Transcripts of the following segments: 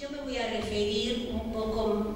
Yo me voy a referir un poco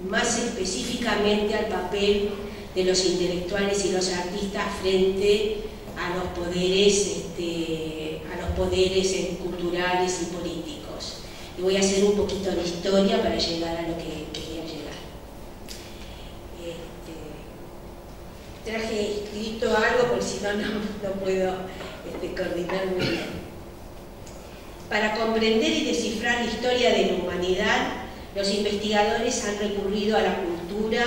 más específicamente al papel de los intelectuales y los artistas frente a los poderes, culturales y políticos. Y voy a hacer un poquito de historia para llegar a lo que quería llegar. Traje escrito algo porque si no, no puedo coordinar muy bien. Para comprender y descifrar la historia de la humanidad, los investigadores han recurrido a la cultura,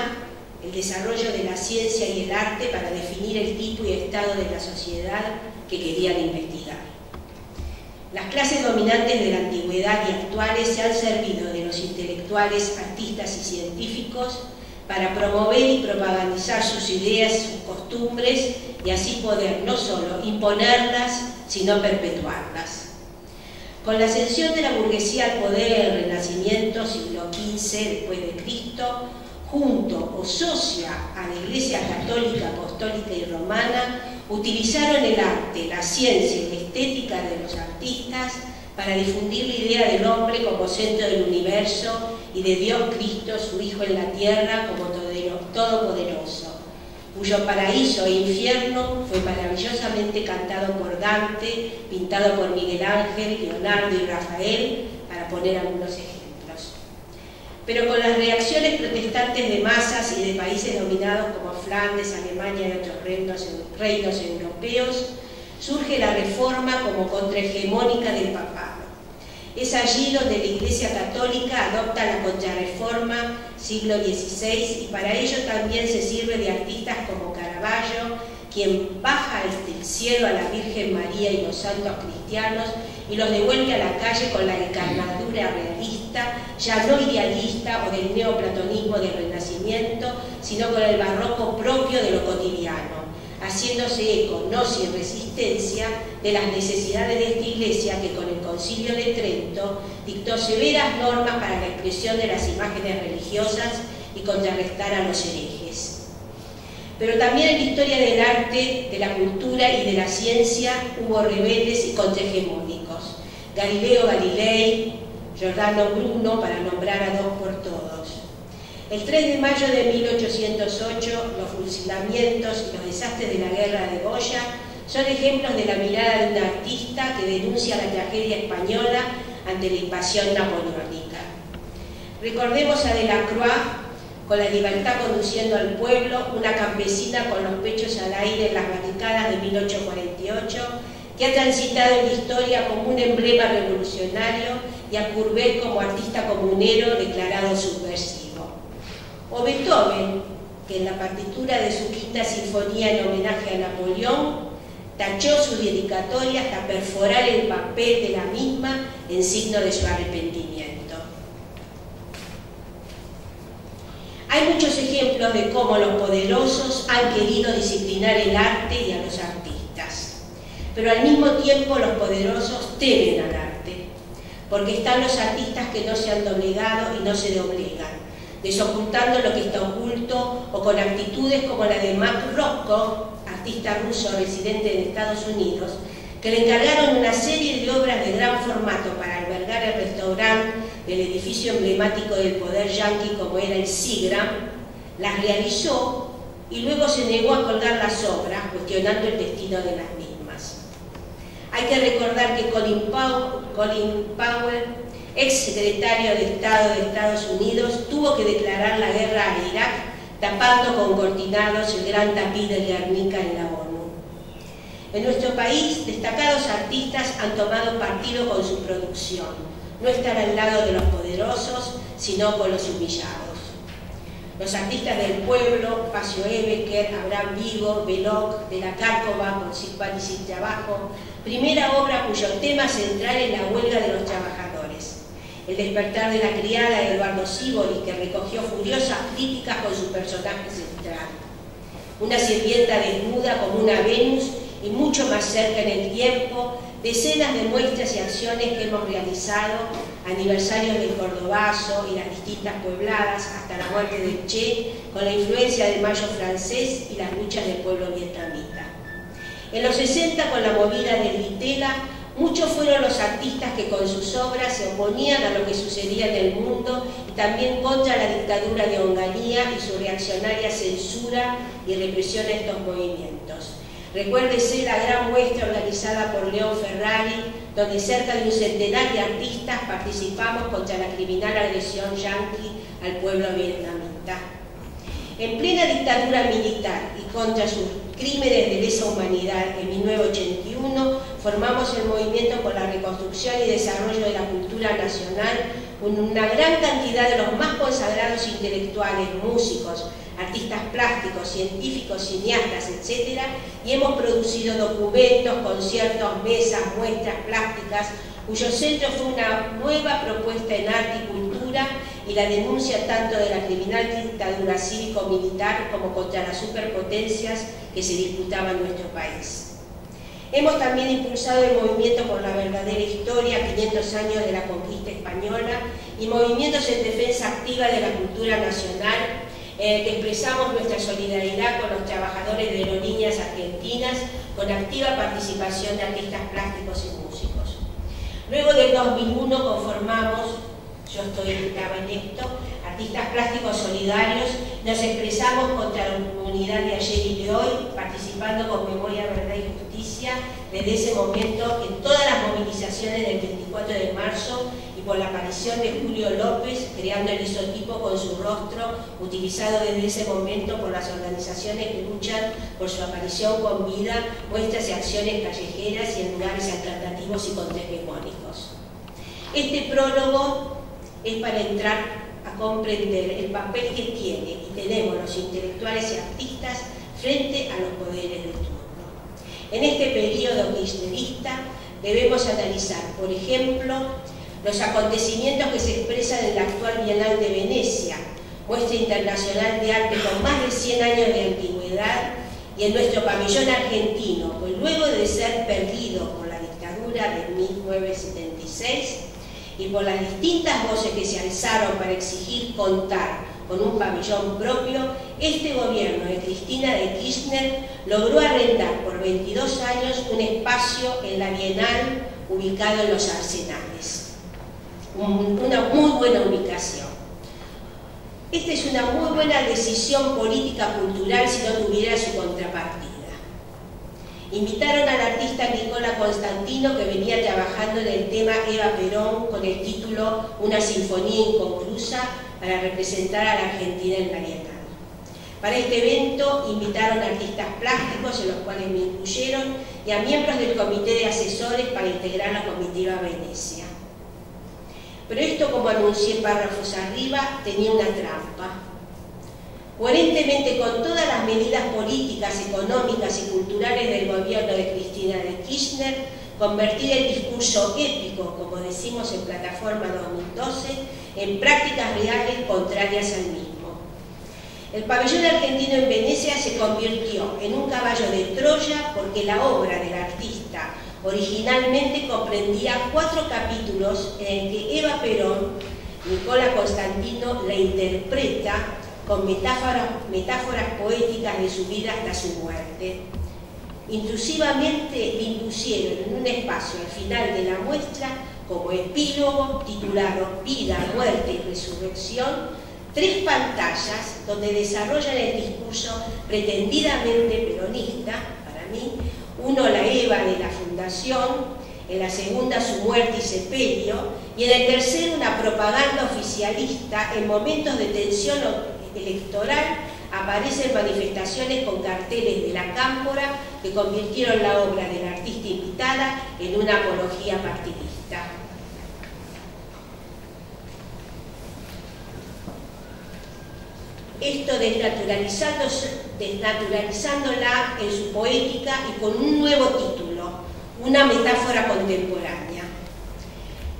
el desarrollo de la ciencia y el arte para definir el tipo y estado de la sociedad que querían investigar. Las clases dominantes de la antigüedad y actuales se han servido de los intelectuales, artistas y científicos para promover y propagandizar sus ideas, sus costumbres y así poder no solo imponerlas, sino perpetuarlas. Con la ascensión de la burguesía al poder en el Renacimiento, siglo XV después de Cristo, junto o socia a la Iglesia Católica, Apostólica y Romana, utilizaron el arte, la ciencia y la estética de los artistas para difundir la idea del hombre como centro del universo y de Dios Cristo, su Hijo en la tierra, como todopoderoso, cuyo paraíso e infierno fue maravillosamente cantado por Dante, pintado por Miguel Ángel, Leonardo y Rafael, para poner algunos ejemplos. Pero con las reacciones protestantes de masas y de países dominados como Flandes, Alemania y otros reinos europeos, surge la Reforma como contrahegemónica del papado. Es allí donde la Iglesia Católica adopta la Contrarreforma, siglo XVI, y para ello también se sirve de artistas como Caravaggio, quien baja del cielo a la Virgen María y los santos cristianos y los devuelve a la calle con la encarnadura realista, ya no idealista o del neoplatonismo del Renacimiento, sino con el barroco propio de lo cotidiano, haciéndose eco, no sin resistencia, de las necesidades de esta Iglesia que con el Concilio de Trento dictó severas normas para la expresión de las imágenes religiosas y contrarrestar a los herejes. Pero también en la historia del arte, de la cultura y de la ciencia hubo rebeldes y contrahegemónicos. Galileo Galilei, Giordano Bruno, para nombrar a dos por todos. El 3 de mayo de 1808, los fusilamientos y los desastres de la guerra de Goya son ejemplos de la mirada de un artista que denuncia la tragedia española ante la invasión napoleónica. Recordemos a Delacroix con La libertad conduciendo al pueblo, una campesina con los pechos al aire en las barricadas de 1848, que ha transitado en la historia como un emblema revolucionario, y a Courbet como artista comunero declarado subversivo. O Beethoven, que en la partitura de su quinta sinfonía en homenaje a Napoleón, tachó su dedicatoria hasta perforar el papel de la misma en signo de su arrepentimiento. Hay muchos ejemplos de cómo los poderosos han querido disciplinar el arte y a los artistas, pero al mismo tiempo los poderosos temen al arte, porque están los artistas que no se han doblegado y no se doblegan, desocultando lo que está oculto, o con actitudes como la de Max Roscoe, artista ruso residente en Estados Unidos, que le encargaron una serie de obras de gran formato para albergar el restaurante del edificio emblemático del poder yanqui como era el Seagram, las realizó y luego se negó a colgar las obras, cuestionando el destino de las mismas. Hay que recordar que Colin Powell, ex secretario de Estado de Estados Unidos, tuvo que declarar la guerra a Irak tapando con cortinados el gran tapiz de Guernica en la ONU. En nuestro país, destacados artistas han tomado partido con su producción, no estar al lado de los poderosos, sino con los humillados. Los artistas del pueblo, Pacio Ebecker, Abraham Vigo, Belloc, de la Cárcova, con Sigvard y Sin Trabajo, primera obra cuyo tema central es la huelga de los trabajadores. El despertar de la criada, Eduardo Sívori, que recogió furiosas críticas con su personaje central. Una sirvienta desnuda como una Venus y mucho más cerca en el tiempo, decenas de muestras y acciones que hemos realizado, aniversarios del Cordobazo y las distintas puebladas hasta la muerte del Che, con la influencia del Mayo francés y las luchas del pueblo vietnamita. En los 60, con la movida del Vitela, Muchos fueron los artistas que con sus obras se oponían a lo que sucedía en el mundo y también contra la dictadura de Onganía y su reaccionaria censura y represión a estos movimientos. Recuérdese la gran muestra organizada por León Ferrari, donde cerca de un centenar de artistas participamos contra la criminal agresión yanqui al pueblo vietnamita. En plena dictadura militar y contra sus crímenes de lesa humanidad, en 1981 formamos el movimiento por la reconstrucción y desarrollo de la cultura nacional con una gran cantidad de los más consagrados intelectuales, músicos, artistas plásticos, científicos, cineastas, etc. Y hemos producido documentos, conciertos, mesas, muestras plásticas, cuyo centro fue una nueva propuesta en arte y cultura y la denuncia tanto de la criminal dictadura cívico-militar como contra las superpotencias que se disputaban en nuestro país. Hemos también impulsado el movimiento por la verdadera historia, 500 años de la conquista española, y movimientos en defensa activa de la cultura nacional, que expresamos nuestra solidaridad con los trabajadores de aerolíneas argentinas, con activa participación de artistas plásticos y músicos. Luego del 2001 conformamos, yo estaba en esto, Artistas Plásticos Solidarios, nos expresamos contra la impunidad de ayer y de hoy, participando con Memoria, Verdad y Justicia desde ese momento en todas las movilizaciones del 24 de marzo y por la aparición de Julio López, creando el isotipo con su rostro, utilizado desde ese momento por las organizaciones que luchan por su aparición con vida, muestras y acciones callejeras y en lugares alternativos y contrahegemónicos. Este prólogo es para entrar a comprender el papel que tiene y tenemos los intelectuales y artistas frente a los poderes de turno. En este periodo kirchnerista debemos analizar, por ejemplo, los acontecimientos que se expresan en la actual Bienal de Venecia, muestra internacional de arte con más de 100 años de antigüedad, y en nuestro pabellón argentino, pues luego de ser perdido por la dictadura de 1976, y por las distintas voces que se alzaron para exigir contar con un pabellón propio, este gobierno de Cristina de Kirchner logró arrendar por 22 años un espacio en la Bienal ubicado en Los Arsenales. Una muy buena ubicación. Esta es una muy buena decisión política cultural si no tuviera su contrapartida. Invitaron al artista Nicola Constantino, que venía trabajando en el tema Eva Perón con el título Una sinfonía inconclusa, para representar a la Argentina en la Bienal. Para este evento invitaron a artistas plásticos, en los cuales me incluyeron, y a miembros del comité de asesores para integrar la comitiva Venecia. Pero esto, como anuncié párrafos arriba, tenía una trampa. Coherentemente con todas las medidas políticas, económicas y culturales del gobierno de Cristina de Kirchner, convertir el discurso épico, como decimos en Plataforma 2012, en prácticas reales contrarias al mismo. El pabellón argentino en Venecia se convirtió en un caballo de Troya porque la obra del artista originalmente comprendía 4 capítulos en el que Eva Perón, Nicola Constantino, la interpreta con metáforas poéticas de su vida hasta su muerte. Intrusivamente le impusieron en un espacio al final de la muestra, como epílogo titulado Vida, Muerte y Resurrección, 3 pantallas donde desarrollan el discurso pretendidamente peronista, para mí, uno la Eva de la Fundación, en la segunda su muerte y sepelio, y en el tercero una propaganda oficialista en momentos de tensión electoral. Aparecen manifestaciones con carteles de la Cámpora que convirtieron la obra de la artista invitada en una apología partidista. Esto desnaturalizándola en su poética y con un nuevo título, una metáfora contemporánea.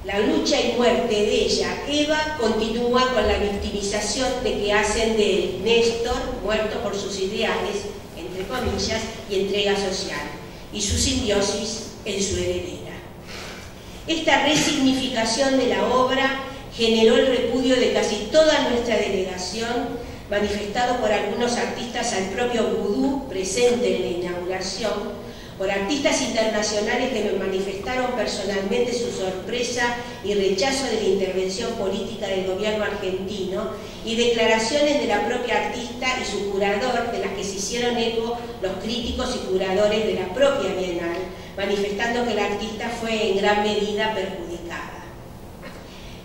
La lucha y muerte de ella, Eva, continúa con la victimización de que hacen de él Néstor, muerto por sus ideales, entre comillas, y entrega social, y su simbiosis en su heredera. Esta resignificación de la obra generó el repudio de casi toda nuestra delegación, manifestado por algunos artistas al propio Vudú, presente en la inauguración, por artistas internacionales que me manifestaron personalmente su sorpresa y rechazo de la intervención política del gobierno argentino, y declaraciones de la propia artista y su curador, de las que se hicieron eco los críticos y curadores de la propia Bienal, manifestando que la artista fue en gran medida perjudicada.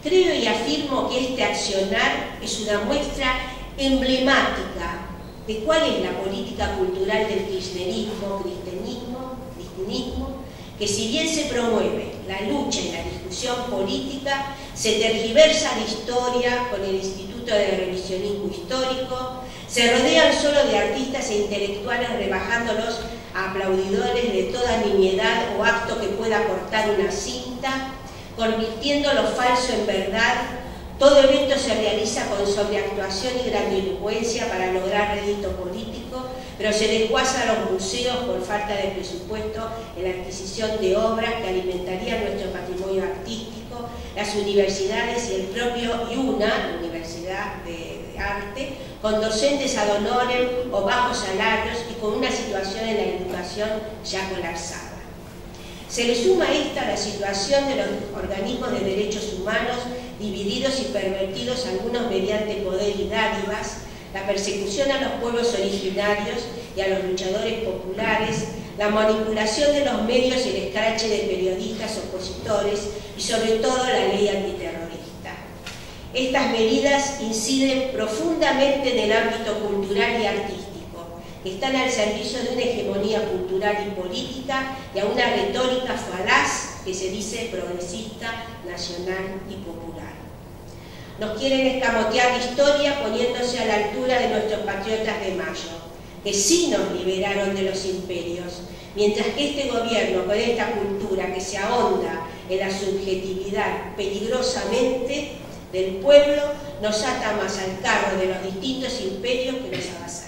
Creo y afirmo que este accionar es una muestra emblemática de cuál es la política cultural del cristianismo, que si bien se promueve la lucha y la discusión política, se tergiversa la historia con el Instituto de Revisionismo Histórico, se rodean solo de artistas e intelectuales rebajándolos a aplaudidores de toda nimiedad o acto que pueda cortar una cinta, convirtiendo lo falso en verdad. Todo evento se realiza con sobreactuación y grandilocuencia para lograr rédito político, pero se desguaza a los museos por falta de presupuesto en la adquisición de obras que alimentarían nuestro patrimonio artístico, las universidades y el propio IUNA, la Universidad de Arte, con docentes ad honorem o bajos salarios y con una situación en la educación ya colapsada. Se le suma a esta la situación de los organismos de derechos humanos divididos y pervertidos, algunos mediante poder y dádivas, la persecución a los pueblos originarios y a los luchadores populares, la manipulación de los medios y el escrache de periodistas opositores y sobre todo la ley antiterrorista. Estas medidas inciden profundamente en el ámbito cultural y artístico, que están al servicio de una hegemonía cultural y política y a una retórica falaz que se dice progresista, nacional y popular. Nos quieren escamotear la historia poniéndose a la altura de nuestros patriotas de Mayo, que sí nos liberaron de los imperios, mientras que este gobierno, con esta cultura que se ahonda en la subjetividad peligrosamente del pueblo, nos ata más al carro de los distintos imperios que nos avasallan.